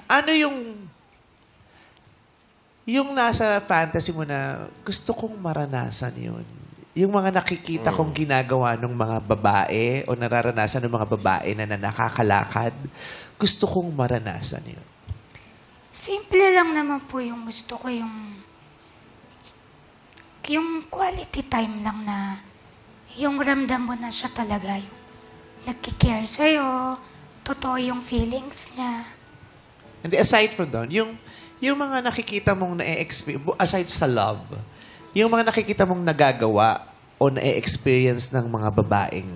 Ano yung nasa fantasy mo na gusto kong maranasan yun? Yung mga nakikita kong ginagawa ng mga babae o nararanasan ng mga babae na nakakalakad, gusto kong maranasan yun. Simple lang naman po yung gusto ko, yung quality time lang na yung ramdam mo na siya talaga, yung nagkikare sa'yo, totoo yung feelings niya. Hindi, aside from doon, yung mga nakikita mong na-experience, aside sa love, yung mga nakikita mong nagagawa o na-experience ng mga babaeng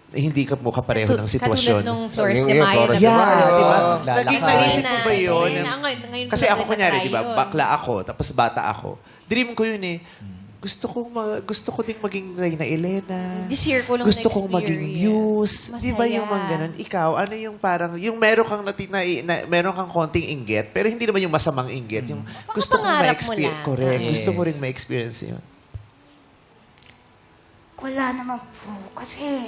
hindi ka mo kapareho ng sitwasyon. Katulad nung Flores Yung de Mayo. Flores na de Yeah, Mayo. di ba? Lalakad. Naging naisip mo ba yun? Ngayon Kasi ko ako na kunyari, na-try di ba? yun. Bakla ako, tapos bata ako. Dream ko yun eh. Gusto ko ding maging Reyna Elena. This year ko lang Gusto kong maging Muse. Di ba yung mga Masaya. ganun? Ikaw, ano yung parang, yung meron kang meron kang konting inggit, pero hindi naman yung masamang inggit. Yung gusto kong pangarap mo ma-experience. lang. Correct. Yes. Gusto mo rin ma-experience yun. Wala naman po. Kasi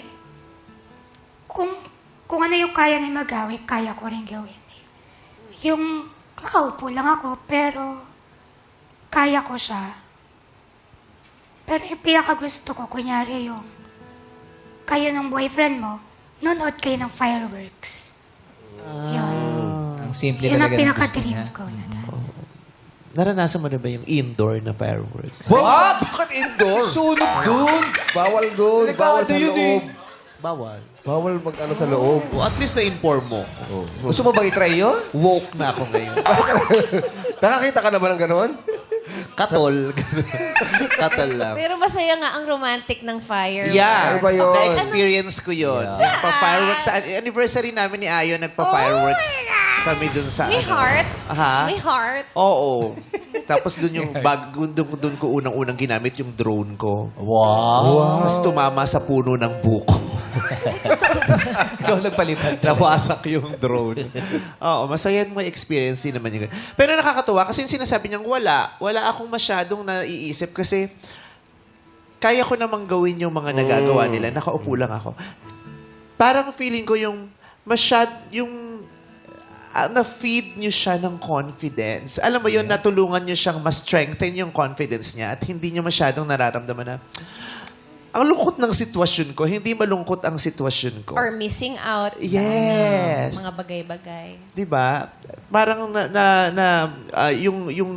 kung ano yung kaya niya magawin, kaya ko rin gawin. Yung nakaupo lang ako, pero kaya ko siya. Pero yung pinakagusto ko, kunyari yung kayo ng boyfriend mo, nanood kayo ng fireworks. Yun. Ang simple Yun ang talaga ng gusto pinaka-dream niya. ko. Naranasan mo na ba yung indoor na fireworks? What? Bakit indoor? Sunog dun. Bawal doon. Bawal sa yun eh. loob. Bawal. Bawal mag-ano sa loob. O, at least na-inform mo. Gusto mo bang i-try yun? Woke na ako ngayon. Nakakita ka na ba ng gano'n? Katol. Katol lang. Pero masaya nga ang romantic ng fireworks. Yeah. Ano ba yun? Na-experience ko yun. Nagpa-fireworks. Sa anniversary namin ni Ayo, nagpa-fireworks kami dun sa... May heart. Aha. May heart. Oo. Tapos dun yung bag, dun ko unang-unang ginamit yung drone ko. Wow. Tapos tumama sa puno ng buko. Ikaw nagpalipad. Nawasak yung drone. Oo, masaya mo experience din naman yung ganun. Pero nakakatuwa kasi yung sinasabi niyang wala akong masyadong naiisip kasi kaya ko namang gawin yung mga nagagawa nila. Nakaupo lang ako. Parang feeling ko yung na-feed niyo siya ng confidence. Alam mo yun, natulungan niyo siyang ma-strengthen yung confidence niya at hindi niyo masyadong nararamdaman na ang lungkot ng sitwasyon ko, hindi malungkot ang sitwasyon ko. Or missing out. Yes. Mga bagay-bagay. 'Di ba? Parang yung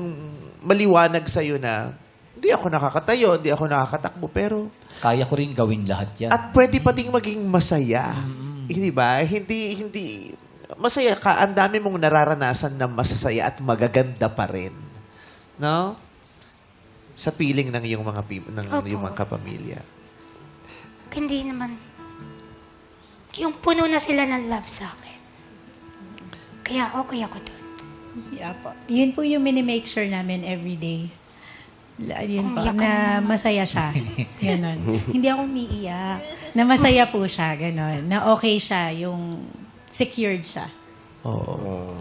maliwanag sa na hindi ako nakakatayo, hindi ako nakakatakbo, pero Kaya ko rin gawin lahat yan. at pwede pa ding maging masaya. Hindi ba? Hindi masaya ka, ang dami mong nararanasan na masasaya at magaganda pa rin. No? Sa piling ng iyong mga Opo. iyong mga kapamilya. Hindi naman, yung puno na sila ng love sa akin. Kaya okay ako doon. Yeah po. Yun po yung mini-make sure namin every day. Yun po, Umiyak ka na na naman. masaya siya. Ganon. Hindi ako umiiyak. Na masaya po siya, ganon. Na okay siya, yung secured siya. Oo.